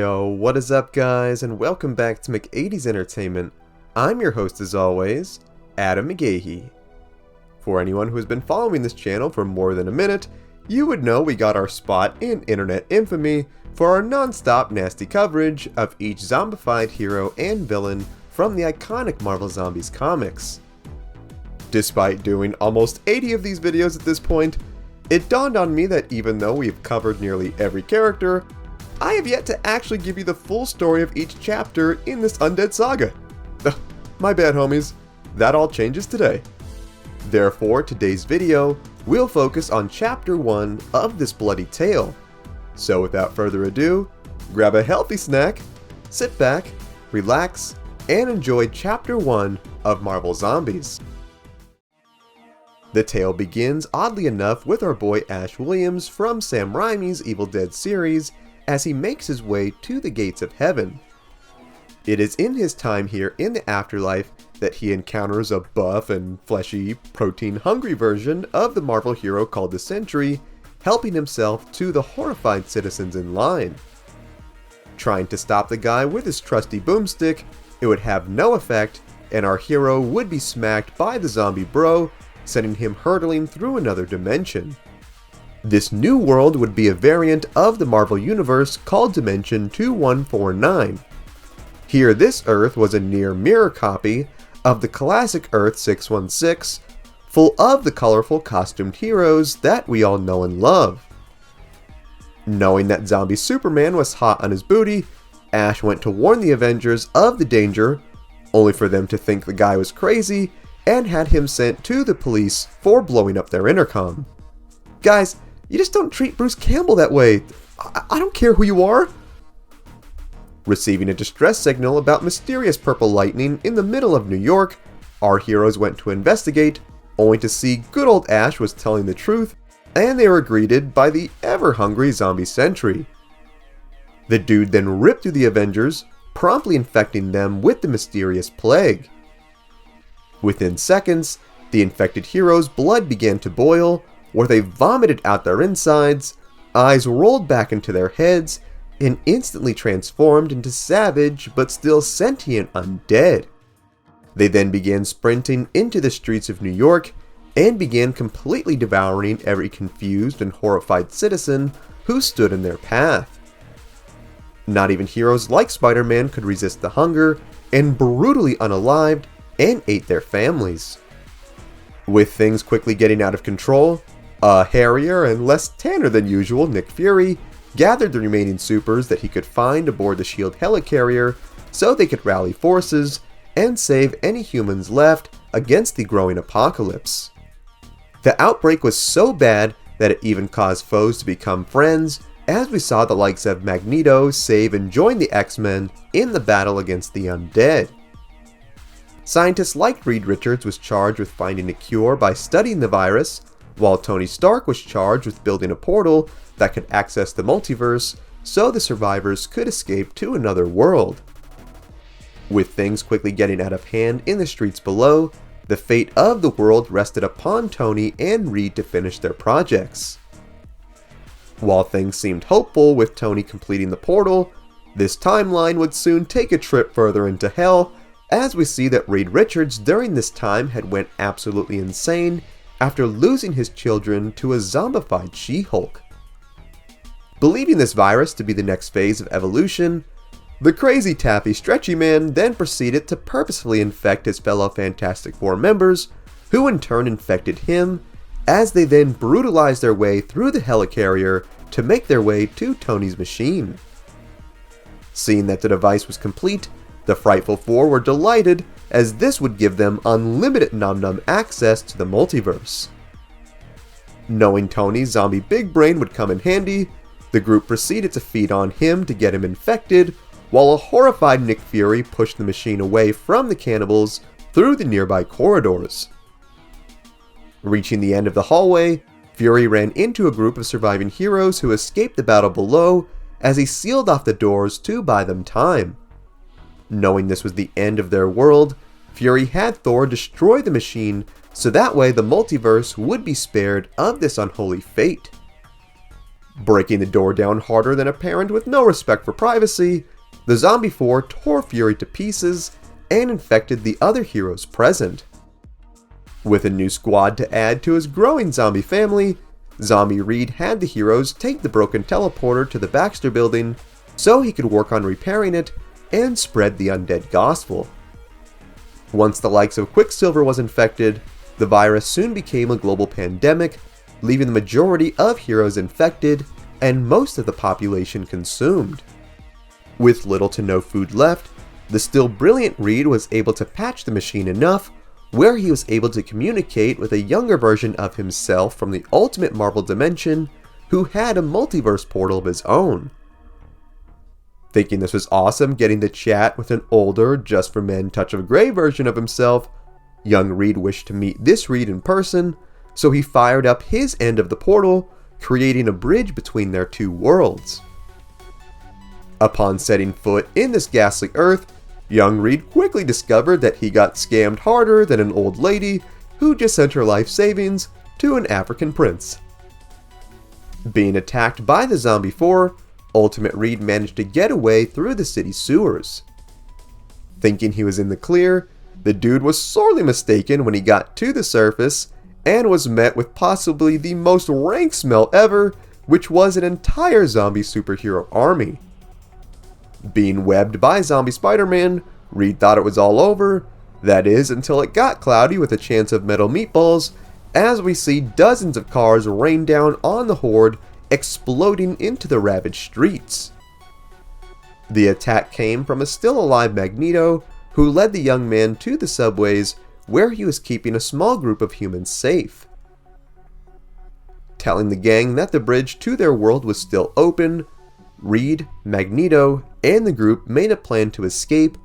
Yo, what is up guys, and welcome back to McAdie's Entertainment. I'm your host as always, Adam McGahee. For anyone who has been following this channel for more than a minute, you would know we got our spot in internet infamy for our non-stop nasty coverage of each zombified hero and villain from the iconic Marvel Zombies comics. Despite doing almost 80 of these videos at this point, it dawned on me that even though we've covered nearly every character, I have yet to actually give you the full story of each chapter in this undead saga. My bad homies, that all changes today. Therefore, today's video will focus on chapter 1 of this bloody tale. So without further ado, grab a healthy snack, sit back, relax, and enjoy chapter 1 of Marvel Zombies. The tale begins, oddly enough, with our boy Ash Williams from Sam Raimi's Evil Dead series as he makes his way to the gates of heaven. It is in his time here in the afterlife that he encounters a buff and fleshy, protein-hungry version of the Marvel hero called the Sentry, helping himself to the horrified citizens in line. Trying to stop the guy with his trusty boomstick, it would have no effect, and our hero would be smacked by the zombie bro, sending him hurtling through another dimension. This new world would be a variant of the Marvel Universe called Dimension 2149. Here, this Earth was a near mirror copy of the classic Earth 616, full of the colorful costumed heroes that we all know and love. Knowing that zombie Superman was hot on his booty, Ash went to warn the Avengers of the danger, only for them to think the guy was crazy and had him sent to the police for blowing up their intercom. Guys, you just don't treat Bruce Campbell that way. I don't care who you are. Receiving a distress signal about mysterious purple lightning in the middle of New York, our heroes went to investigate, only to see good old Ash was telling the truth, and they were greeted by the ever-hungry zombie Sentry. The dude then ripped through the Avengers, promptly infecting them with the mysterious plague. Within seconds, the infected heroes' blood began to boil, where they vomited out their insides, eyes rolled back into their heads, and instantly transformed into savage but still sentient undead. They then began sprinting into the streets of New York and began completely devouring every confused and horrified citizen who stood in their path. Not even heroes like Spider-Man could resist the hunger and brutally unalived and ate their families. With things quickly getting out of control, a hairier and less tanner than usual Nick Fury gathered the remaining supers that he could find aboard the S.H.I.E.L.D. helicarrier so they could rally forces and save any humans left against the growing apocalypse. The outbreak was so bad that it even caused foes to become friends, as we saw the likes of Magneto save and join the X-Men in the battle against the undead. Scientists like Reed Richards was charged with finding a cure by studying the virus, while Tony Stark was charged with building a portal that could access the multiverse so the survivors could escape to another world. With things quickly getting out of hand in the streets below, the fate of the world rested upon Tony and Reed to finish their projects. While things seemed hopeful with Tony completing the portal, this timeline would soon take a trip further into hell, as we see that Reed Richards during this time had went absolutely insane after losing his children to a zombified She-Hulk. Believing this virus to be the next phase of evolution, the crazy taffy stretchy man then proceeded to purposefully infect his fellow Fantastic Four members, who in turn infected him, as they then brutalized their way through the helicarrier to make their way to Tony's machine. Seeing that the device was complete, the Frightful Four were delighted, as this would give them unlimited num-num access to the multiverse. Knowing Tony's zombie big brain would come in handy, the group proceeded to feed on him to get him infected, while a horrified Nick Fury pushed the machine away from the cannibals through the nearby corridors. Reaching the end of the hallway, Fury ran into a group of surviving heroes who escaped the battle below as he sealed off the doors to buy them time. Knowing this was the end of their world, Fury had Thor destroy the machine so that way the multiverse would be spared of this unholy fate. Breaking the door down harder than a parent with no respect for privacy, the Zombie 4 tore Fury to pieces and infected the other heroes present. With a new squad to add to his growing zombie family, Zombie Reed had the heroes take the broken teleporter to the Baxter building so he could work on repairing it and spread the undead gospel. Once the likes of Quicksilver was infected, the virus soon became a global pandemic, leaving the majority of heroes infected and most of the population consumed. With little to no food left, the still brilliant Reed was able to patch the machine enough where he was able to communicate with a younger version of himself from the Ultimate Marvel dimension who had a multiverse portal of his own. Thinking this was awesome, getting to chat with an older, just for men touch of grey version of himself, young Reed wished to meet this Reed in person, so he fired up his end of the portal, creating a bridge between their two worlds. Upon setting foot in this ghastly Earth, young Reed quickly discovered that he got scammed harder than an old lady who just sent her life savings to an African prince. Being attacked by the Zombie 4, Ultimate Reed managed to get away through the city sewers. Thinking he was in the clear, the dude was sorely mistaken when he got to the surface and was met with possibly the most rank smell ever, which was an entire zombie superhero army. Being webbed by Zombie Spider-Man, Reed thought it was all over, that is until it got cloudy with a chance of metal meatballs, as we see dozens of cars rain down on the Horde, exploding into the ravaged streets. The attack came from a still alive Magneto, who led the young man to the subways where he was keeping a small group of humans safe. Telling the gang that the bridge to their world was still open, Reed, Magneto, and the group made a plan to escape,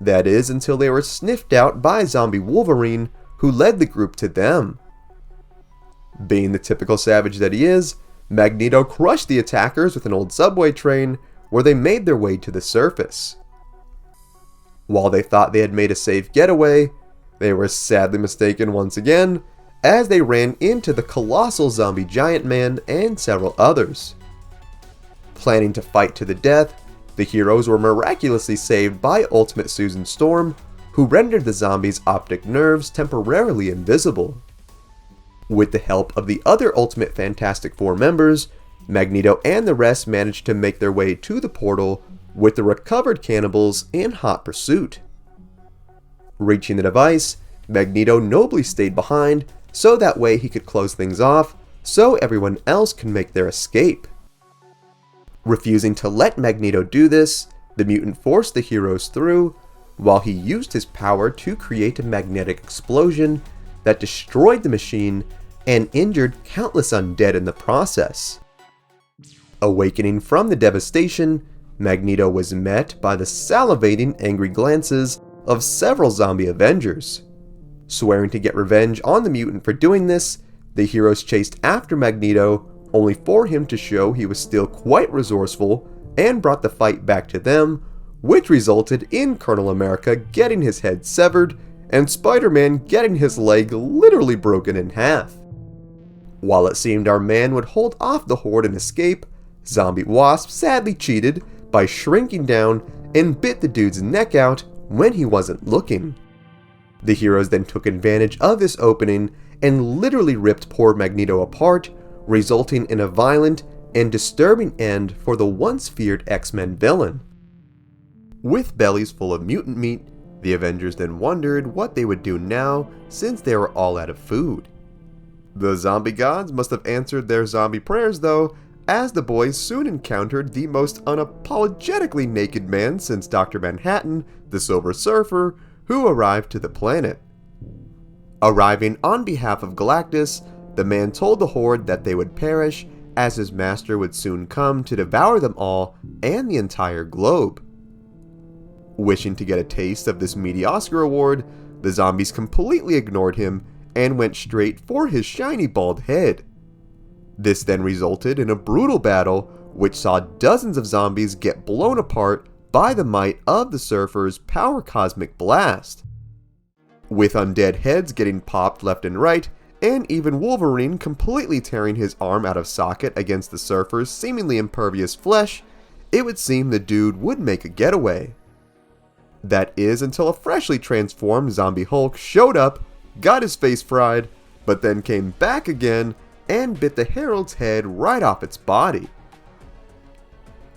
that is until they were sniffed out by Zombie Wolverine, who led the group to them. Being the typical savage that he is, Magneto crushed the attackers with an old subway train, where they made their way to the surface. While they thought they had made a safe getaway, they were sadly mistaken once again, as they ran into the colossal zombie giant man and several others. Planning to fight to the death, the heroes were miraculously saved by Ultimate Susan Storm, who rendered the zombies' optic nerves temporarily invisible. With the help of the other Ultimate Fantastic Four members, Magneto and the rest managed to make their way to the portal with the recovered cannibals in hot pursuit. Reaching the device, Magneto nobly stayed behind so that way he could close things off so everyone else can make their escape. Refusing to let Magneto do this, the mutant forced the heroes through, while he used his power to create a magnetic explosion that destroyed the machine and injured countless undead in the process. Awakening from the devastation, Magneto was met by the salivating angry glances of several zombie Avengers. Swearing to get revenge on the mutant for doing this, the heroes chased after Magneto, only for him to show he was still quite resourceful and brought the fight back to them, which resulted in Colonel America getting his head severed and Spider-Man getting his leg literally broken in half. While it seemed our man would hold off the Horde and escape, Zombie Wasp sadly cheated by shrinking down and bit the dude's neck out when he wasn't looking. The heroes then took advantage of this opening and literally ripped poor Magneto apart, resulting in a violent and disturbing end for the once feared X-Men villain. With bellies full of mutant meat, the Avengers then wondered what they would do now since they were all out of food. The zombie gods must have answered their zombie prayers though, as the boys soon encountered the most unapologetically naked man since Dr. Manhattan, the Silver Surfer, who arrived to the planet. Arriving on behalf of Galactus, the man told the Horde that they would perish as his master would soon come to devour them all and the entire globe. Wishing to get a taste of this meaty Oscar award, the zombies completely ignored him and went straight for his shiny bald head. This then resulted in a brutal battle which saw dozens of zombies get blown apart by the might of the Surfer's power cosmic blast. With undead heads getting popped left and right, and even Wolverine completely tearing his arm out of socket against the Surfer's seemingly impervious flesh, it would seem the dude would make a getaway. That is until a freshly transformed zombie Hulk showed up, got his face fried, but then came back again and bit the Herald's head right off its body.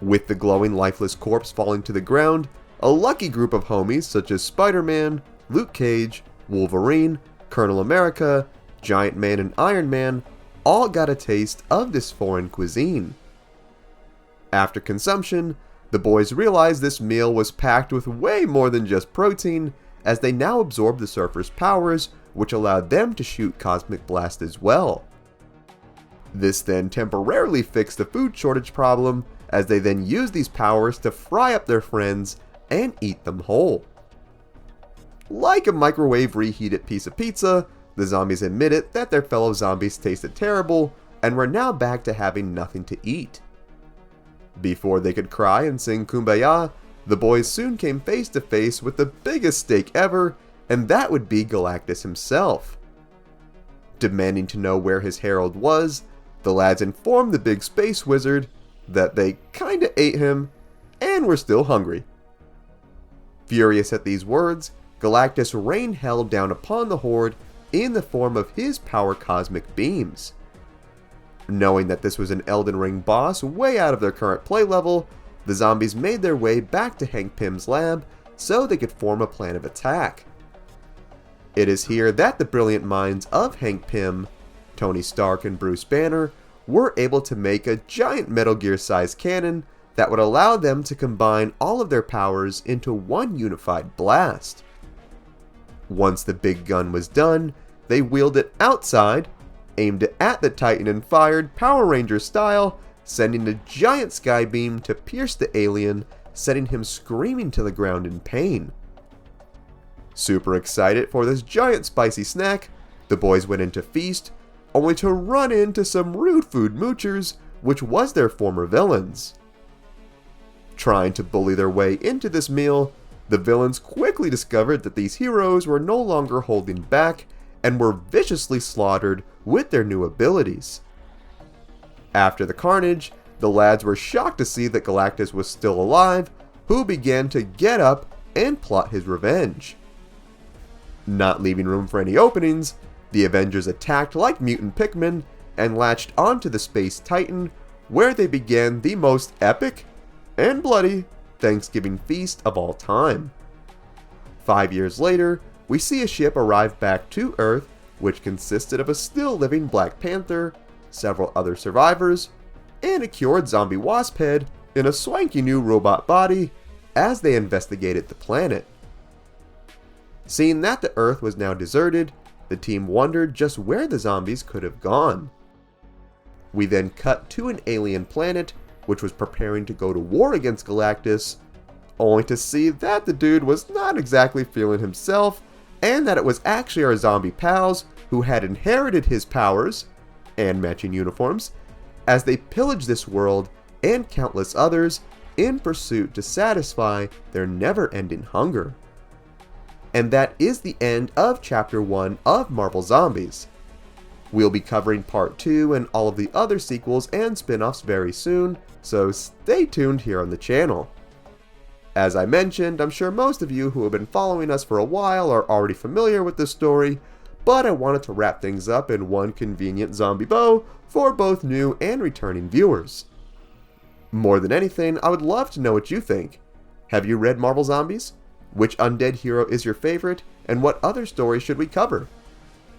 With the glowing lifeless corpse falling to the ground, a lucky group of homies such as Spider-Man, Luke Cage, Wolverine, Colonel America, Giant Man and Iron Man all got a taste of this foreign cuisine. After consumption, the boys realized this meal was packed with way more than just protein, as they now absorbed the Surfer's powers, which allowed them to shoot cosmic blasts as well. This then temporarily fixed the food shortage problem, as they then used these powers to fry up their friends and eat them whole. Like a microwave reheated piece of pizza, the zombies admitted that their fellow zombies tasted terrible and were now back to having nothing to eat. Before they could cry and sing Kumbaya, the boys soon came face to face with the biggest stake ever, and that would be Galactus himself. Demanding to know where his herald was, the lads informed the big space wizard that they kinda ate him and were still hungry. Furious at these words, Galactus rained hell down upon the Horde in the form of his power cosmic beams. Knowing that this was an Elden Ring boss way out of their current play level, the zombies made their way back to Hank Pym's lab so they could form a plan of attack. It is here that the brilliant minds of Hank Pym, Tony Stark and Bruce Banner were able to make a giant Metal Gear-sized cannon that would allow them to combine all of their powers into one unified blast. Once the big gun was done, they wheeled it outside, aimed it at the Titan and fired Power Ranger style, sending a giant sky beam to pierce the alien, sending him screaming to the ground in pain. Super excited for this giant spicy snack, the boys went in to feast, only to run into some rude food moochers, which was their former villains. Trying to bully their way into this meal, the villains quickly discovered that these heroes were no longer holding back and were viciously slaughtered with their new abilities. After the carnage, the lads were shocked to see that Galactus was still alive, who began to get up and plot his revenge. Not leaving room for any openings, the Avengers attacked like mutant Pikmin and latched onto the Space Titan, where they began the most epic and bloody Thanksgiving feast of all time. 5 years later, we see a ship arrive back to Earth, which consisted of a still living Black Panther, several other survivors, and a cured zombie wasp head in a swanky new robot body as they investigated the planet. Seeing that the Earth was now deserted, the team wondered just where the zombies could have gone. We then cut to an alien planet which was preparing to go to war against Galactus, only to see that the dude was not exactly feeling himself, and that it was actually our zombie pals who had inherited his powers and matching uniforms as they pillaged this world and countless others in pursuit to satisfy their never-ending hunger. And that is the end of Chapter 1 of Marvel Zombies. We'll be covering Part 2 and all of the other sequels and spin-offs very soon, so stay tuned here on the channel. As I mentioned, I'm sure most of you who have been following us for a while are already familiar with this story, but I wanted to wrap things up in one convenient zombie bow for both new and returning viewers. More than anything, I would love to know what you think. Have you read Marvel Zombies? Which undead hero is your favorite, and what other stories should we cover?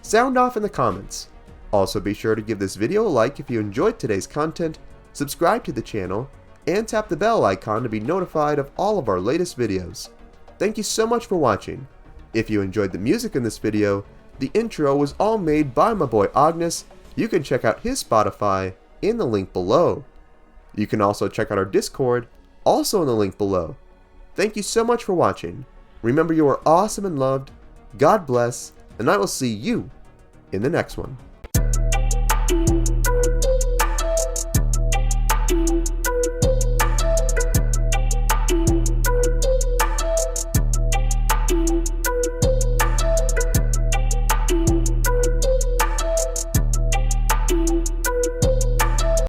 Sound off in the comments. Also be sure to give this video a like if you enjoyed today's content, subscribe to the channel, and tap the bell icon to be notified of all of our latest videos. Thank you so much for watching. If you enjoyed the music in this video, the intro was all made by my boy Agnes. You can check out his Spotify in the link below. You can also check out our Discord, also in the link below. Thank you so much for watching. Remember, you are awesome and loved. God bless, and I will see you in the next one.